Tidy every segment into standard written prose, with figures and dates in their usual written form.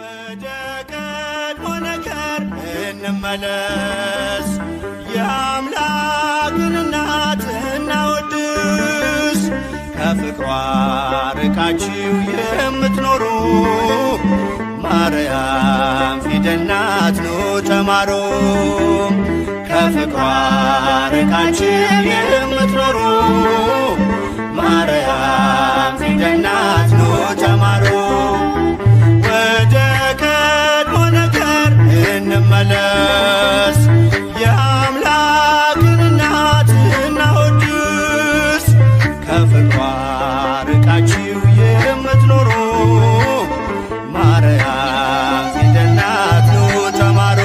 ወደ ቀድሞ ነገር እንመለስ፣ የአምላክን እናት እናወድስ። ከፍቅሯ ርቃችሁ የምትኖሩ ማርያም ፊደል ናት ኑ ተማሩ። ከፍቅሯ ርቃችሁ የምትኖሩ ማርያም ፊደል ናት ኑ ተማሩ። ወደ ቀድሞ ነገር እንመለስ፣ የአምላክን እናት እናወድስ። ከፍቅሯ ርቃችሁ የምትኖሩ ማርያም ፊደል ናት ኑ ተማሩ።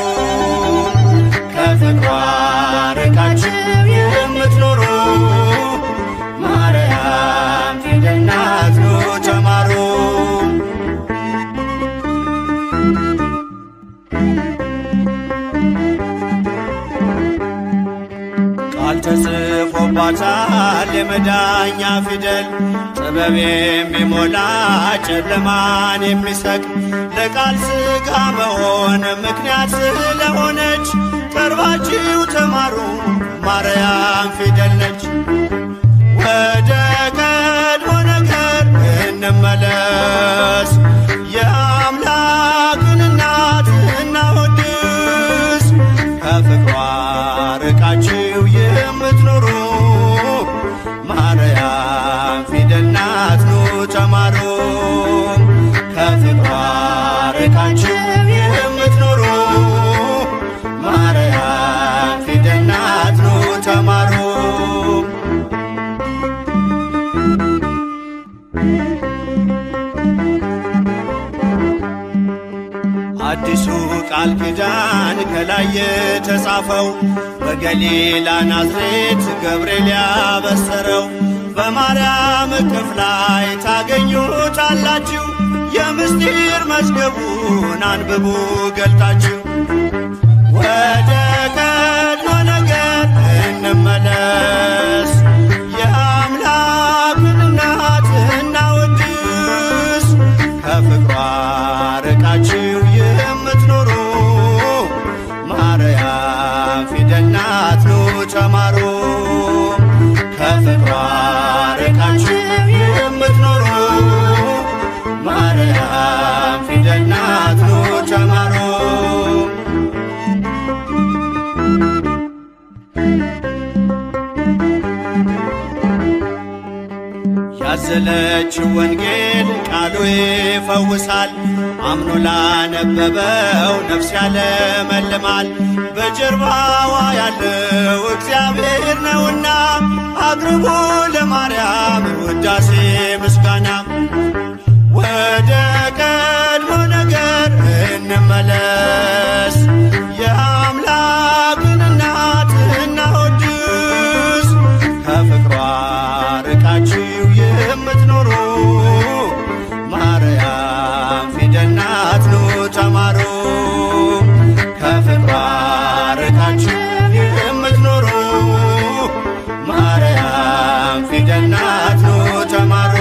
ከፍቅሯ ርቃችሁ የምትኖሩ ማርያም ፊደል ናት ኑ ተማሩ። ቃል ተጽፎባታል የመዳኛ ፊደል፣ ጥበብ የሚሞላ ጨለማን የሚሰቅ ለቃል ሥጋ መሆን ምክንያት ስለሆነች ቀርባችሁ ተማሩ ማርያም ፊደል ነች። ወደ ቀድሞ ነገር እንመለስ፣ የአምላክን እናት እናወድስ። ከፍቅሯ ርቃችሁ የምትኖሩ ማርያም ፊደል ናት ኑ ተማሩ። ከፍቅሯ ርቃችሁ የምትኖሩ ማርያም ፊደል ናት ኑ ተማሩ። አዲሱ ቃል ኪዳን ከላይ የተጻፈው በገሊላ ናዝሬት ገብርኤል ያበሰረው፣ በማርያም እቅፍ ላይ ታገኙታላችሁ። የምስጢር መዝገቡን አንብቡ ገልጣችሁ። ወደ ቀድሞ ነገር እንመለስ፣ የአምላክን እናት እናወድስ። ከፍቅሯ ርቃችሁ የምትኖሩ ማርያም ፊደል ናት ኑ ተማሩ። ከፍቅሯ ርቃችሁ የምትኖሩ ማርያም ፊደል ናት ኑ ተማሩ። ያዘለችው ወንጌል ቃሉ ይፈውሳል፣ አምኖ ላነበበው ነፍስ ያለመልማል። በጀርባዋ ያለው እግዚአብሔር ነውና አቅርቡ ለማርያም ውዳሴ ምስጋና። ወደ ቀድሞ ነገር እንመለስ፣ የአምላክን እናት እናወድስ። ከፍቅሯ ርቃችሁ የምትኖሩ ማርያም ፊደል ናት ኑ ተማሩ። ከፍቅሯ ርቃችሁ የምትኖሩ ማርያም ፊደል ናት ኑ ተማሩ።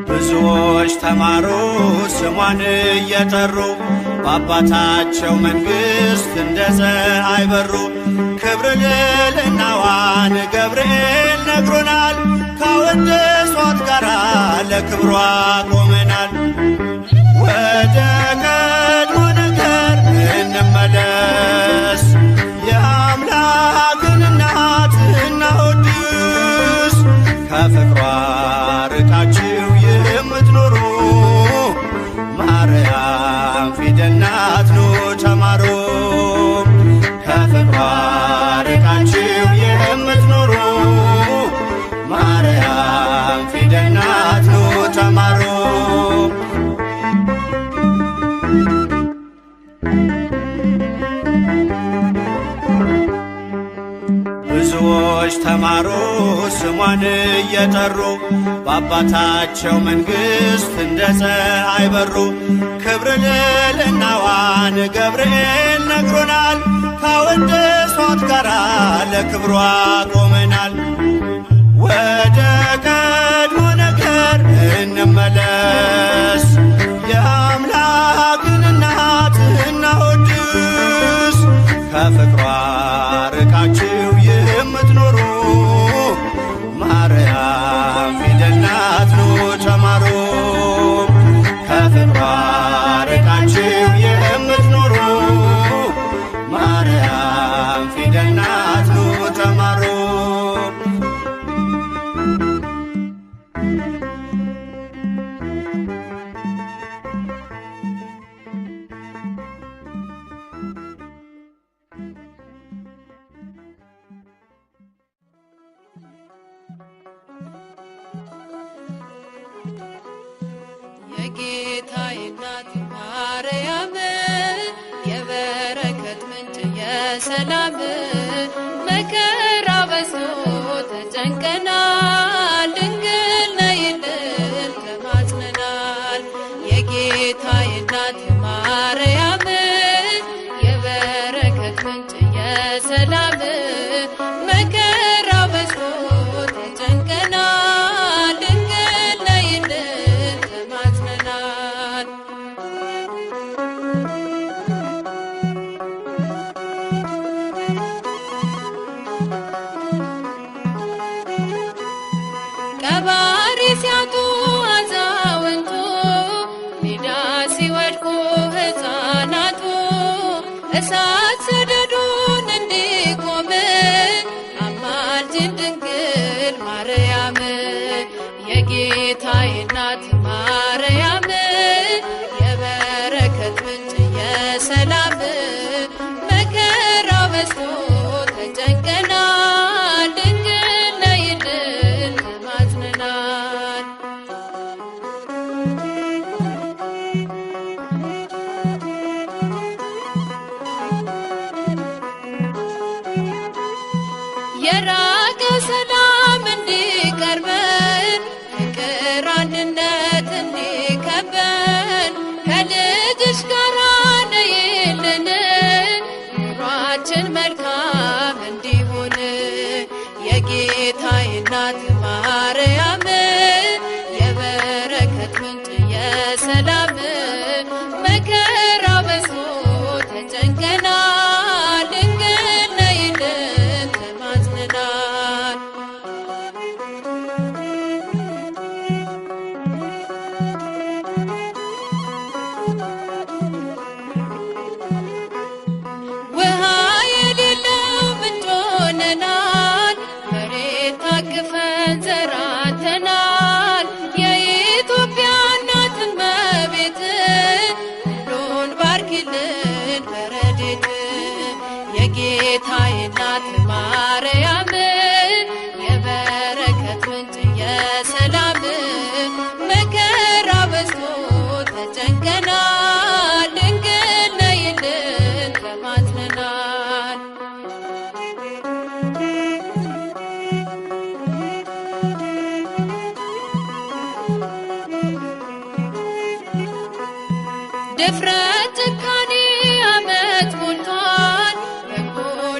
ብዙዎች ተማሩ ስሟን እየጠሩ፣ በአባታቸው መንግሥት እንደ ፀሐይ በሩ። ክብር ልዕልናዋን ገብርኤል ነግሮናል፣ ካወደሷት ጋራ ለክብሯ ቆመናል። ወደ ቀድሞ ነገር እንመለስ፣ የአምላክን እናት እናወድስ። ከፍቅሯ ርቃችሁ የምትኖሩ ማርያም ፊደል ናት ኑ ተማሩ። ከፍቅሯ ርቃችሁ የምትኖሩ ማርያም ፊደል ናት ኑ ተማሩ። ብዙዎች ተማሩ ስሟን እየጠሩ፣ በአባታቸው መንግሥት እንደ ፀሐይ በሩ። የክብር ልዕልናዋን ገብርኤል ነግሮናል። ካወደሷት ጋራ ለክብሯ ቆመናል። ወደ ቀድሞ ነገር እንመለስ፣ የአምላክን እናት እናወድስ። ከፍቅሯ ርቃችሁ የምትኖሩ ማርያም ፊደል ናት ኑ ተማሩ። ከፍቅሯ ርቃችሁ የምትኖሩ ማርያም ፊደል ናት ኑ ተማሩ። የጌታዬ እናት ማርያም የበረከት ምንጭ የሰላም መከራ በዝቶ ተጨንቀናል፣ ድንግል ነይልን ተማጽነናል። የጌታዬ እናት ማርያም የበረከት ምንጭ የሰላም መከራ በዝቶ ተጨንቀናል፣ ድንግል ነይልን ተማጽነናል። ቀባሪ ሲያጡ አዛውንቱ ሜዳ ሲወድቁ ሕፃናቱ እሳት ሰደዱን እንዲቆም አማልጅን ድንግል ማርያም። የጌታዬ እናት ማርያም የበረከት ምንጭ የሰላም መከራ በዝቶ ተጨንቀናል፣ ድንግል ነይልን ተማጽነናል። የራቀ ሰላም እንዲቀርበን ፍቅር አንድነት እንዲከበን ከልጅሽ ጋር ነይልን ኑሯችን መልካም እንዲሆን። የጌታዬ እናት ማርያም የበረከት ምንጭ የሰላም መከራ በዝቶ ተጨንቀናል፣ ድንግል ነይልን ተማጽነናል። ውሃ የሌለው ምንጭ ሆነናል፣ መሬት ታቅፈን ዘራተናል። የኢትዮጵያ እናት እመቤት ሁሉን ባርኪልን በረድኤት። የጌታዬ እናት ማርያም የበረከት ምንጭ የሰላም መከራ በዝቶ ተጨንቀናል፣ ድንግል ነይልን ተማጽነናል። ድፍረት ጭካኔ ዓመት ሞልቷል፣ በጎ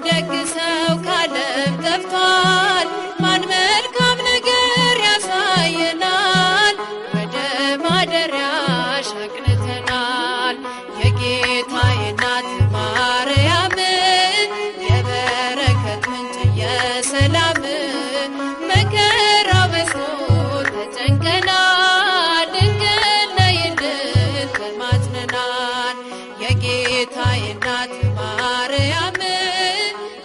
ደግ ሰው ካለም ጠፍቷል። ማን መልካም ነገር ያሳየናል፣ ወደ ማደሪያሽ አቅንተናል። የጌታዬ እናት ማርያም የበረከት ምንጭ የሰላም መከራ በዝቶ ተጨንቀናል፣ ድንግል ነይልን ተማጽነናል። የጌታዬ እናት ማርያም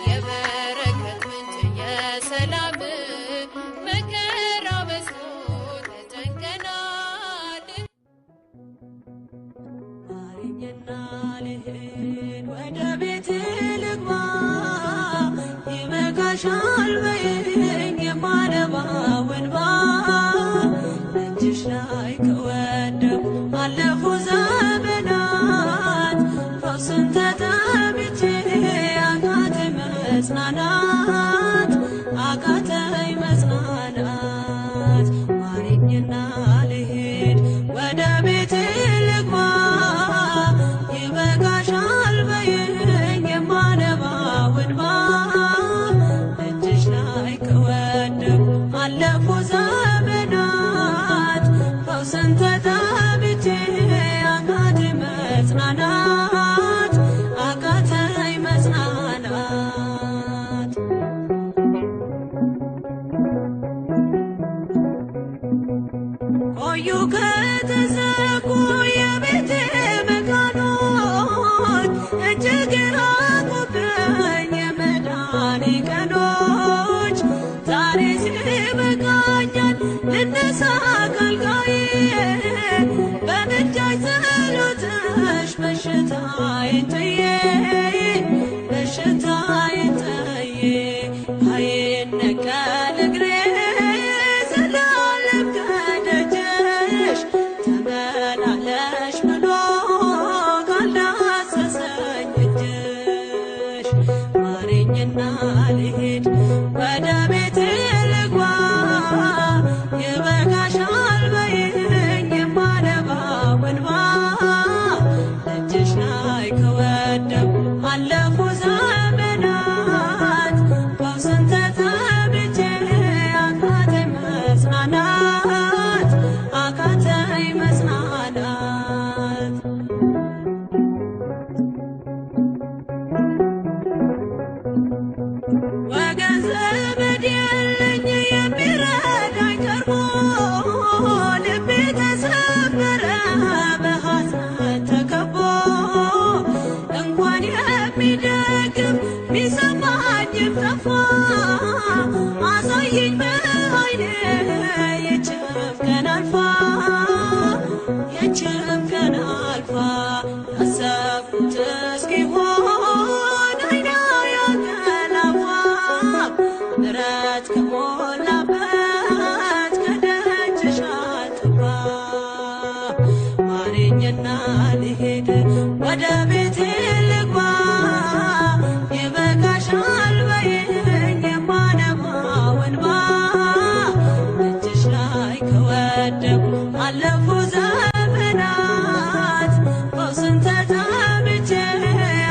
የበረከት ምንጭ የሰላም መከራ በዝቶ ተጨንቀናል። ማረኝና ልሂድ ወደ ቤት ልግባ፣ ይበቃሻል በይኝ የማነባው እንባ። እጅሽ ላይ ከወደቁ አለፉ ዘመናት፣ ፈውስን ተጠምቼ አቃተኝ መጽናናት፣ አቃተኝ መጽናናት። ማረኝና ልሂድ ወደ ቤት ልግባ ስራዬን ጥዬ በሽታዬን ጥዬ አይነቀል እግሬ ዘላለም ከደጅሽ ተመላለሽ ብሎ ካልዳሰሰኝ እጅሽ ማረኝና ልሂድ ወደ ቤቴ ልግባ ይበቃሻል በይኝ የማነባው እንባ እጅሽ ላይ ከወደኩ አለፉ ዘመናት ፈውስን ተጠምቼ አቃተኝ መጽናናት አቃተኝ መጽናናት ወገን ዘመድ የለኝ የሚረዳኝ ቀርቦ ልቤ ተሰበረ በሐዘን ተከቦ እንኳን የሚደግፍ ሚሰማኝም ጠፋ አሳየኝ በዓይኔ ይህችም ቀን አልፋ ይህችም ቀን አልፋ ያሰብኩት እስኪሆን አይኔ ያንቀላፋ ምሕረት ከሞላበት ከደጅሽ አልጠፋ ማረኝና ልሂድ ወደ ቤቴ ልግባ ይበቃሻል በይኝ የማነባው እንባ እጅሽ ላይ ከወደኩ አለፉ ዘመናት ፈውስን ተጠምቼ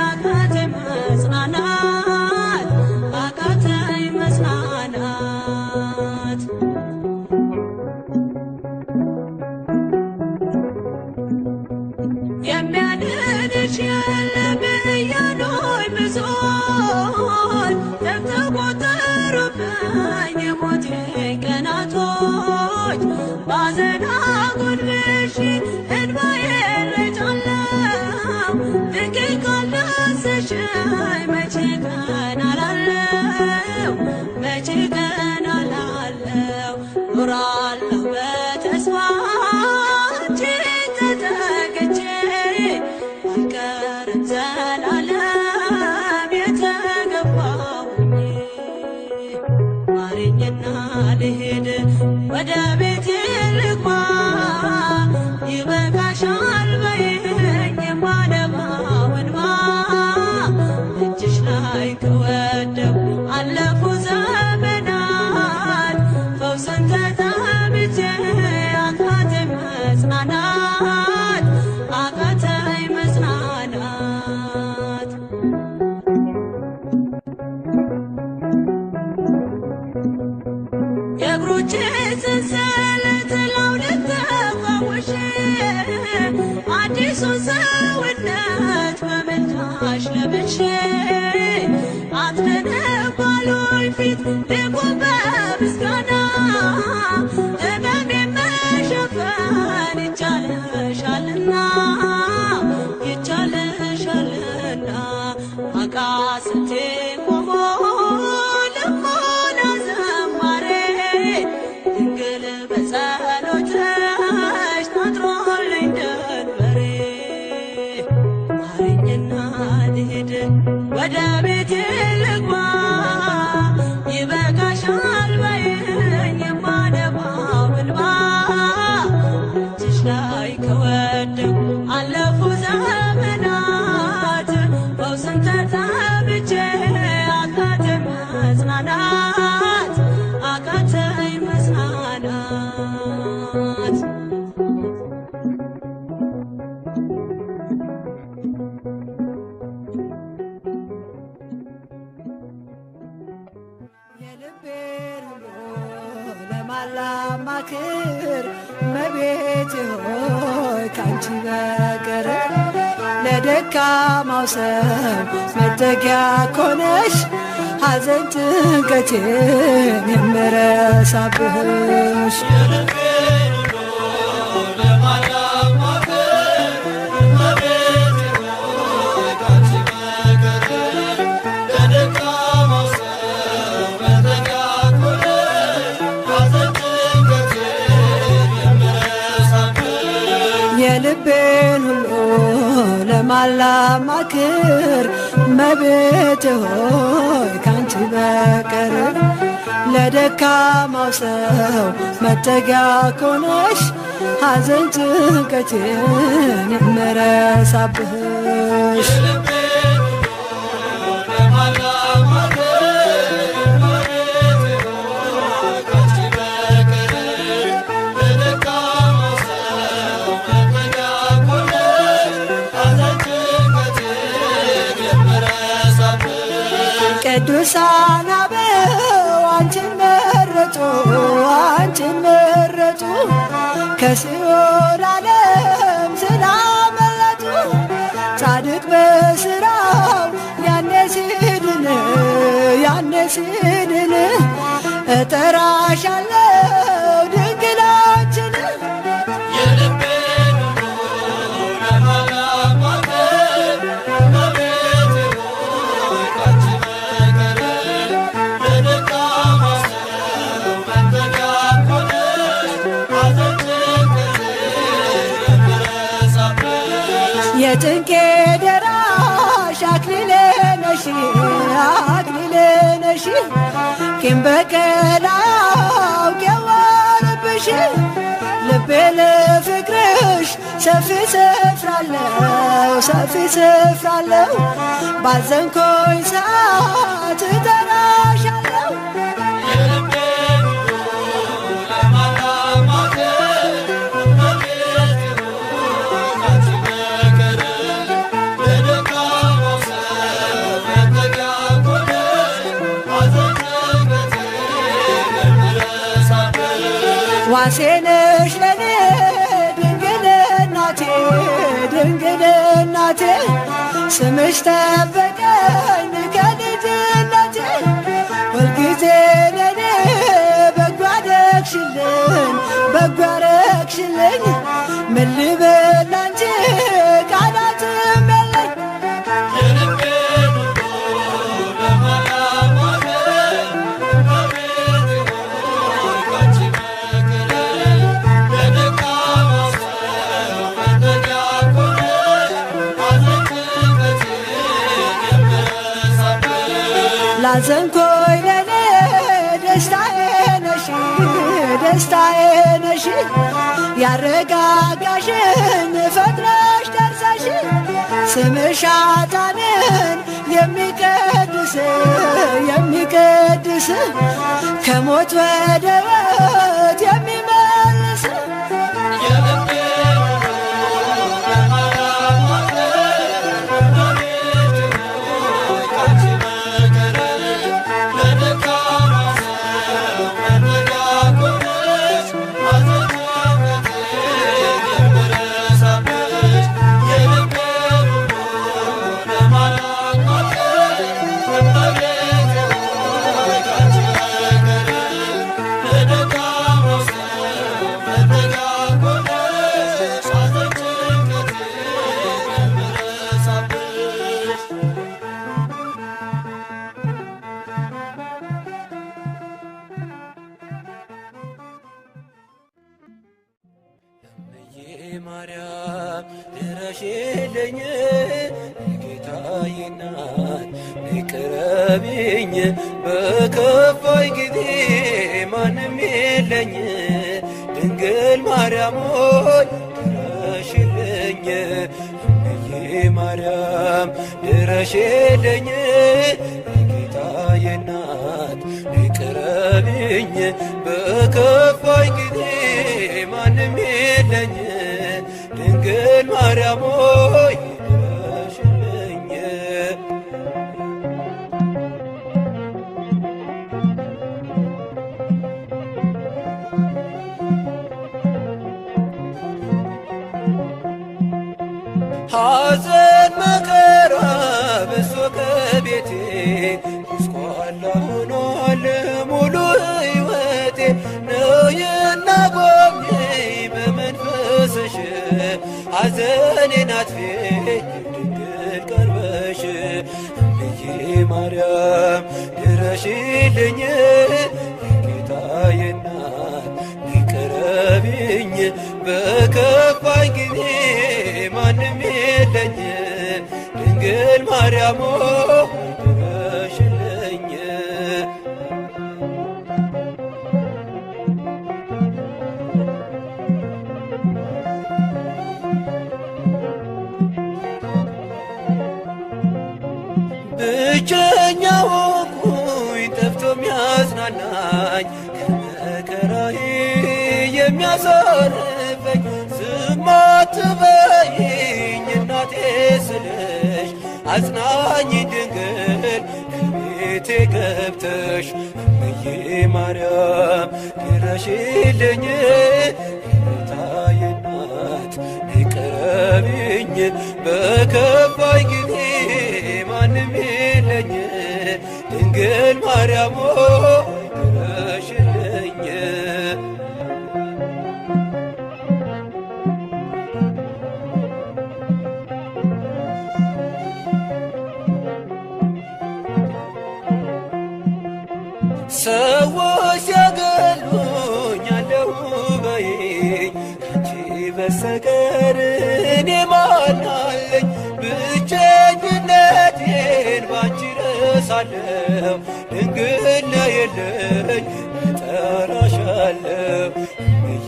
አቃተኝ መጽናናት አቃተኝ መጽናናት የሚያድንሽ የለም እያሉኝ ብዙዎች ደምተው ቆጠሩብኝ የሞቴ ቀናቶች ባዘን አጎንብሼ እንባዬን ረጫለሁ ድንግል ካልዳሰሽኝ መቼ ቀን አላለሁ መቼ ቀን አላለሁ ኖራለሁ በተስፋ አንቺን ተጠግቼ አልቀርም ዘላለም የተገባሁኝ ማረኝና ልሂድ ወደ ቤቴ ልግባ ይበቃሻል በይኝ የማነባው እንባ እጅሽ ላይ ከወደኩ አለፉ ዘመናት ፈውስን ተጠምቼ አቃተኝ መጽናናት አቃተኝ መጽናናት የእግሮቼ ሰንሰለት ላውልቅ ተፈውሼ አዲሱን ሰውነት በምልጃሽ ለብሼ አትነን ባሉኝ ፊት ልቁም በምስጋና ሕመሜን መሸፈን ይቻልሻልና ይቻልሻልና አቃስቴ ቆሞ ልሞላ ዘማሬ ድንግል በጸሎትሽ ታጥሮልኝ ደንበሬ ማረኝና ልሂድ ወደ ቤቴ ልግባ ይበቃሻል በይኝ የማነባው እንባ እጅሽ ላይ ከወደኩ አለፉ ዘመናት ፈውስን ተጠምቼ አቃተኝ መጽናናት አቃተኝ መጽናናት የልቤን ሁሉ ለማላማክር እመቤቴ ሆይ ካንቺ በቀር ለደካማው ሰው መጠጊያ ኮነሽ ሐዘን ጭንቀቴን የምረሳብሽ ለማን ላማክር እመቤቴ ሆይ ካንቺ በቀር ለደካማው ሰው መጠጊያ ኮነሽ ሐዘን ጭንቀቴን የምረሳብሽ ቅዱሳን አበው አንቺን መረጡ አንቺን መረጡ ከሲኦል ዓለም ስላመለጡ ጻድቅ በሥራው ያኔ ሲድን እጠራሻለሁ ድንግላችን የጭንቄ ደራሽ አክሊሌ ነሽ ቂም በቀል አያውቅ የዋለብሽ ልቤ ለፍቅርሽ ሰፊ ስፍራለው ባዘንኮኝ ሰዓት እጠራሻለሁ ዋሴነሽ ለኔ ድንግል እናቴ ስምሽ ጠበቀኝ ከልጅነቴ ሁልጊዜ ለኔ በጎ አደረግሽልኝ ምን ልበል አንቺ ቃላትም የለኝ ላዘንኮይ ለኔ ደስታዬ ነሽ ያረጋጋሽኝ ፈጥነሽ ደርሰሽ ስምሽ ኃጥአንን የሚቀድስ ከሞት ወደ ሕይወት የሚመልስ ማርያም ድረሽልኝ ጌታዬ እናት ቅረቢኝ በከፋኝ ጊዜ ማንም የለኝ ድንግል ማርያም ሆይ ድረሽልኝ ማርያም ድረሽልኝ ጌታዬ እናት ቅረቢኝ በከፋኝ ጊዜ ማንም የለኝ ድንግል ማርያም ሆይ ድረሽልኝ ሐዘን መከራ በሶ ከቤቴ ጎስቋላ ሆኗል ሙሉ ሕይወቴ ነይና ጎብኚኝ በመንፈስሽ ሐዘኔን አጥፊ ድንግል ቀርበሽ እምዬ ማርያም ድረሽልኝ ጌታዬ እናት ቅረቢኝ በከፋኝ ጊዜ ማንም የለኝ ማርያም ሆይ ድረሽልኝ። ብቸኛ ሆንኩኝ ጠፍቶ የሚያጽናናኝ ከመከራዬ የሚያሳርፈኝ ዝም አትበይኝ እናቴ ስልሽ አጽናኝ ድንግል ከቤቴ ገብተሽ እምዬ ማርያም ድረሽልኝ። ጌታዬ እናት ነይ ቅረቢኝ በከፋኝ ጊዜ ማንም የለኝ ድንግል ማርያም ሆይ ድረሽልኝ። ሰዎች ሲያገሉኝ አለሁ በይኝ ካንቺ በስተቀር እኔ ማን አለኝ? ብቸኝነቴን ባንቺ ረሳለሁ ድንግል ነይልኝ እጠራሻለሁ። እምዬ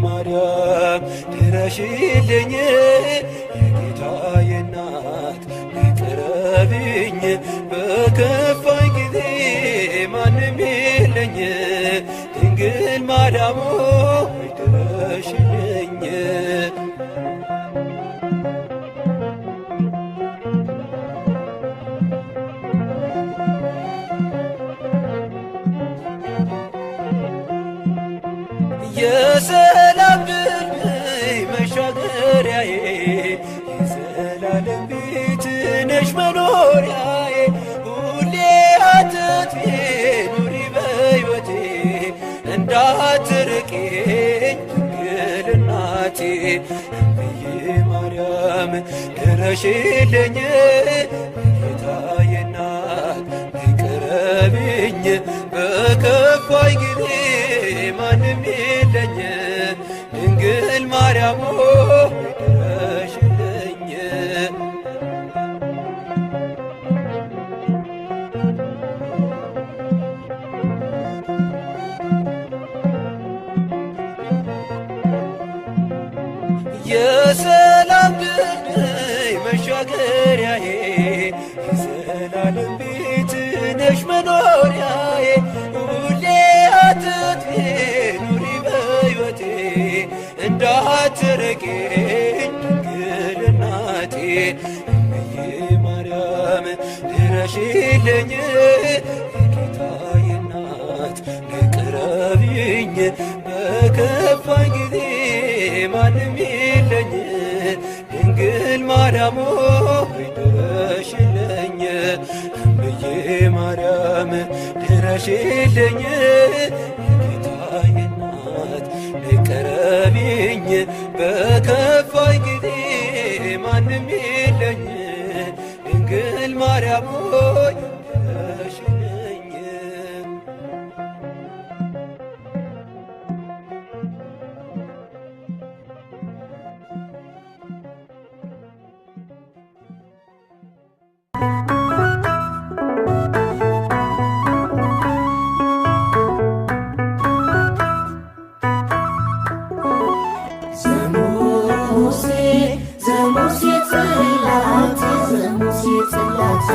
ማርያም ድረሽልኝ የጌታዬ እናት ቅረቢኝ በከፋኝ ጊዜ ማንም የለኝ ድንግል ማርያም ሆይ ድረሽልኝ። የሰላም ድልድይ መሻገሪያዬ የዘላለም ቤት ነሽ መኖሪያዬ ሁሌ አትጥፊ ኑሪ በሕይወቴ እንዳትርቂኝ ድንግል እናቴ። እምዬ ማርያም ድረሽልኝ ጌታዬ እናት ነይ ቅረቢኝ በከፋኝ ጊዜ ማንም የለኝ ድንግል ማርያም ሆይ ድረሽልኝ። የሰላም ድልድይ መሻገሪያዬ የዘላለም ቤት ነሽ መኖሪያዬ ሁሌ አትጥፊ ኑሪ በሕይወቴ እንዳትርቂኝ ድንግል እናቴ። እምዬ ማርያም ድረሽልኝ የጌታዬ እናት ነይ ቅረቢኝ በከፋኝ ጊዜ ማንም የለኝ ድንግል ማርያም ሆይ ድረሽልኝ። እምዬ ማርያም ድረሽልኝ የጌታዬ እናት ነይ ቅረቢኝ በከፋኝ ጊዜ ማንም የለኝ ድንግል ማርያም ሆይ ድረሽልኝ። ዘሙሴ ጽላት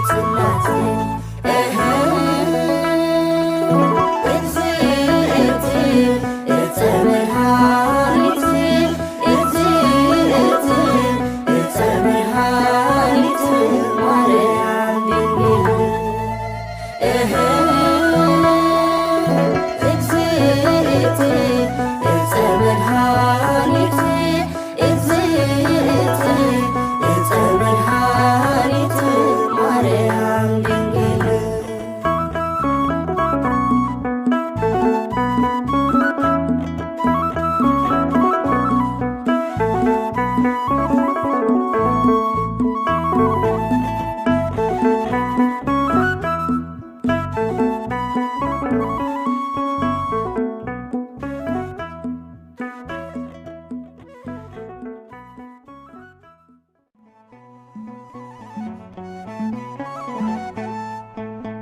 ስላሴ እግዝእት እፀ መድኃኒት እግዝእት እፀ መድኃኒት ማርያም ድንግል እግዝእት እፀ መድኃኒት እግዝእት እፀ መድኃኒት ማርያም ድንግል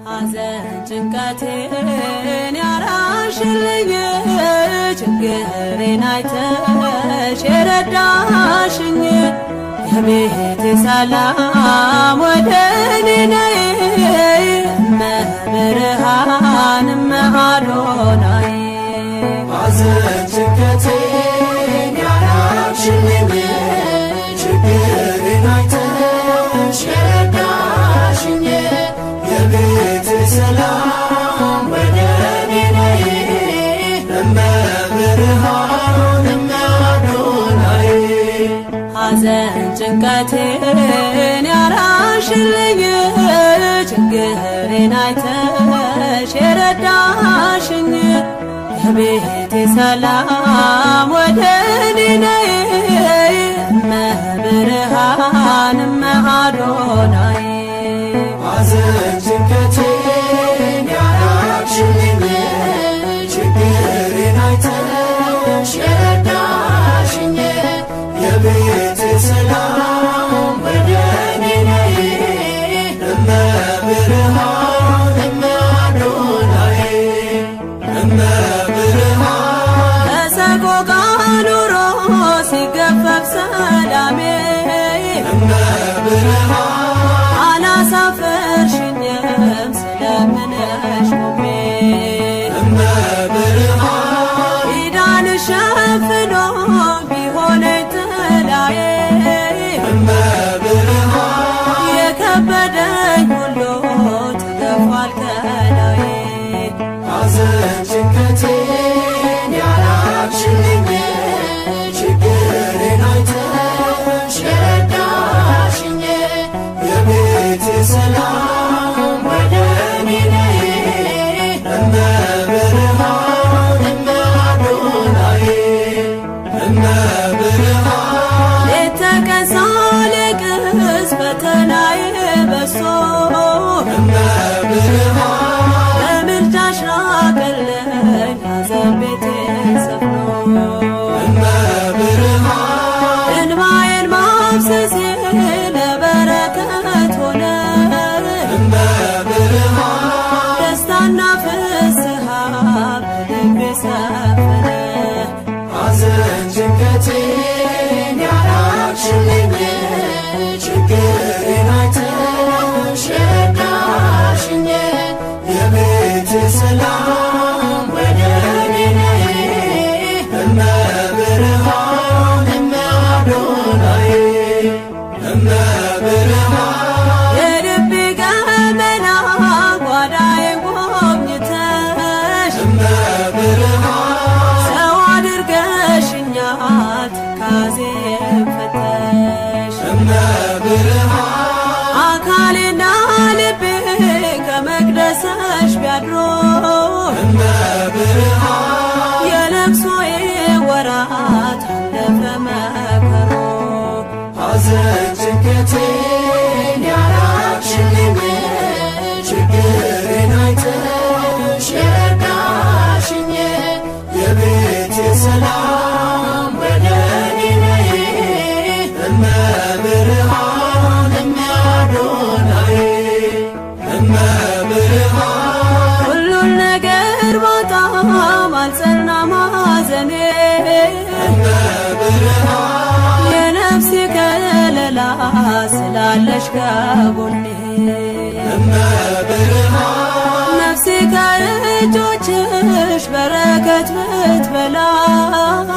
ሐዘን ጭንቀቴን ያራሽልኝ ችግሬን አይተሽ የረዳሽኝ የቤቴ ሰላም ወደ እኔ ነይ እመብርሃን እመአዶናይ ሐዘን ጭንቀቴን ያራቅሽልኝ ችግሬን አይተሽ የረዳሽኝ የቤቴ ሰላም ወደ እኔ ነይ እመብርሃን እመአዶናይ ሐዘን ጭንቀቴን ያራሽልኝ ችግሬን አይተሽ የረዳሽኝ የቤቴ ሰላም ወደ እኔ ነይ እመብርሃን እመአዶናይ ሐዘን ጭንቀቴን ያራቅሽልኝ ችግሬን አይተሽ የረዳሽኝ የቤቴ ሰላም ወደ እኔ ነይ እመብርሃን እመአዶናይ እመብርሃን በሰቆቃ ኑሮ ሲገፈፍ ሰላሜ እመብርሃን አላሳፈርሽኝም ስለምነሽ ቆሜ እመብርሃን ኪዳንሽ ሸፍኖ ቢሆነኝ ጥላዬ እመብርሃን የከበደኝ ሁሉ ተገፏል ከላዬ ሐዘን ጭንቀቴን ያራቅሽልኝ ችግሬን አይተሽ የረዳሽኝ የቤቴ ሰላም ወደ እኔ ነይ እመብርሃን እመአዶናይ እመብርሃን ሌት ተቀን ሳለቅስ ፈተናዬ በዝቶ እመብርሃን በምልጃሽ ራቀልኝ ሐዘን ቤቴ ሰፍኖ እመብርሃን እንባዬን ማፍሰሴ ለበረከት ሆነ እመብርሃን ደስታና ፍስሃ በልቤ ሰፈነ ሐዘን ጭንቀቴን ያራቅሽልኝ ችግሬን አይተሽ የረዳሽኝ የቤቴ ሰላም ወደ እኔ ነይ እመብርሃን እመአዶናይ እመብርሃን የልቤ ገመና ጓዳዬን ጎብኝተሽ እመብርሃን ሰው አድርገሽኛል ትካዜን ፈተሽ እመብርሃን አካሌና ልቤ ከመቅደስሽ ቢያድሮ እመብርሃን የለቅሶዬ ወራት አለፈ መከሮ ሐዘን ጭንቀቴን ያራቅሽልኝ ችግሬን አይተሽ የረዳሽኝ የቤቴ ሰላም ወደ እኔ ነይ እመብርሃን እመአዶናይ እመብርሃን ሁሉን ነገር ባጣ አልጸና ማዘኔ እመብርሃን የነፍሴ ከለላ ስላለሽ ከጎኔ እመብርሃን ነፍሴ ከእጆችሽ በረከት ብትበላ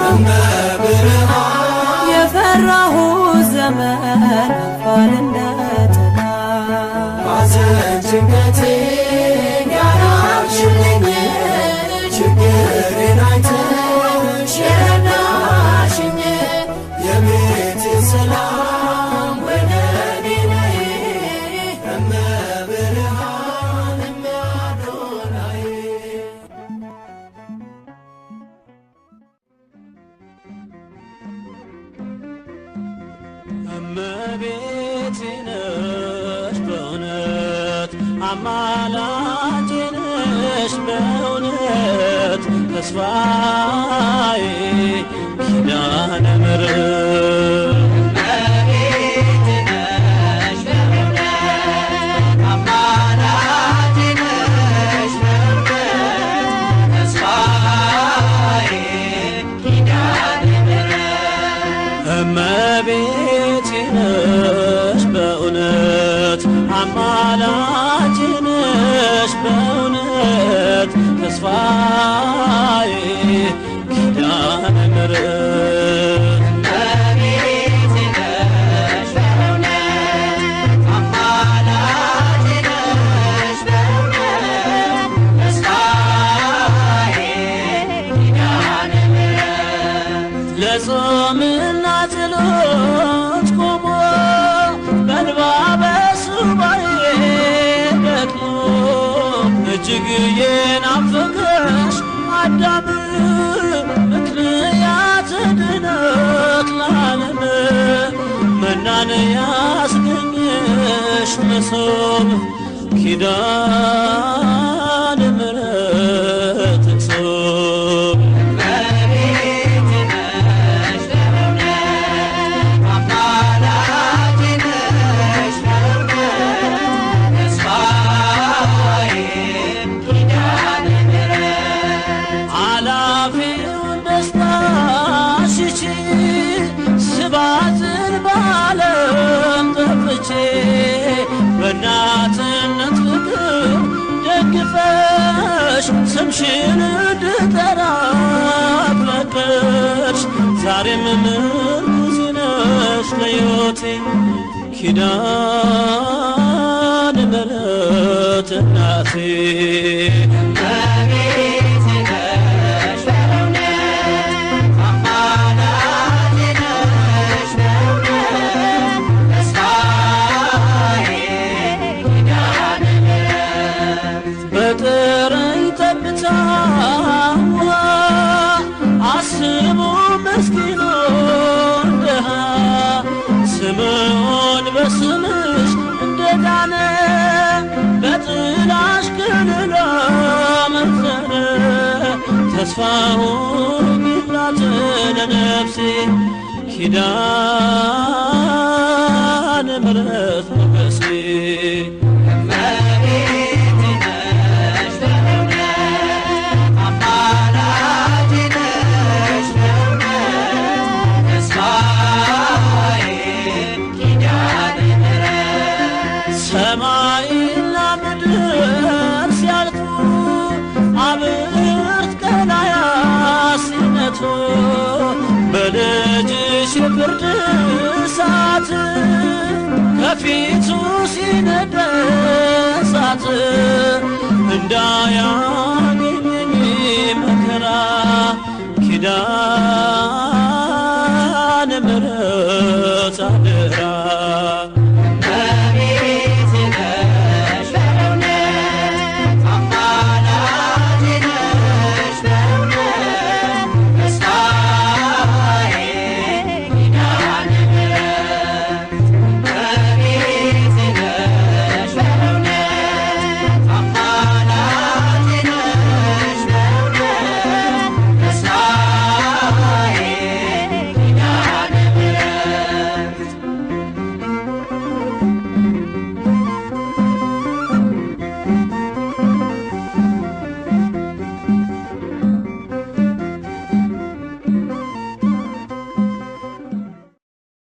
እመብርሃን የፈራሁት ዘመን አልፏል እንደ ጥላ ሐዘን ጭንቀቴን ያራቅሽልኝ ችግሬን አይተሽ የረዳሽኝ የቤቴ ሰላም ወደ እኔ ነይ እመብርሃን እመአዶናይ እመቤቴ ነሽ በእውነት አማላጄ ነሽ በእውነት ተስፋዬ ኪዳነ ምሕረት እመቤቴ ነሽ በእውነት አማላጄ ነሽ በእውነት ተስፋዬ ኪዳነ ምሕረት እመቤቴ ነሽ በእውነት አማላጄ ነሽ በእውነት ተስፋዬ ኪዳነ ምሕረት እመቤቴ ነሽ በእውነት አማላጄ ነሽ በእውነት ተስፋዬ ኪዳነ ምሕረት ለጾምና ጸሎት ቆሞ በእንባ በሱባኤ ደክሞ እጅግ የናፈቀሽ አዳም ምክንያት ድነት ለዓለም መናን ያስገኘሽ መሶብ ኪዳነ ምሕረት እቅሶብ እመቤቴ ነሽ በእውነት አማላጄ ነሽ በእውነት ተስፋዬ ኪዳነ ምሕረት አላፊውን ደስታ ሽቺ ስባዝን በዓለም ጠፍቼ በእናትነት ፍቅር ደግፈሽ ስምሽን እንድጠራ አጥመቀሽ ዛሬም ምርኩዜ ነሽ ለሕይወቴ ኪዳነ ምሕረት እናቴ እመቤቴ ነሽ በእውነት አማላጄ ነሽ በእውነት ተስፋዬ ኪዳነ ምሕረት በጥረኝ ጠብታ ውሃ አስቡ ምስኪኑን ድሃ ስምዖን በስምሽ እንደዳነ በጥላሽ ከለላ መከረ ተስፋውን ይላት ለነፍሴ ኪዳነ ምሕረት ሞገሴ እመቤቴ ነሽ በእውነት አማላጄ ነሽ በእውነት ተስፋዬ ኪዳነ ምሕረት ሰማይና ምድር ሲያልፉ አብርት ቀላያት ሲነቱ በልጅሽ የፍርድ እሳት ከፊቱ ሲነድ እሳት እንዳያ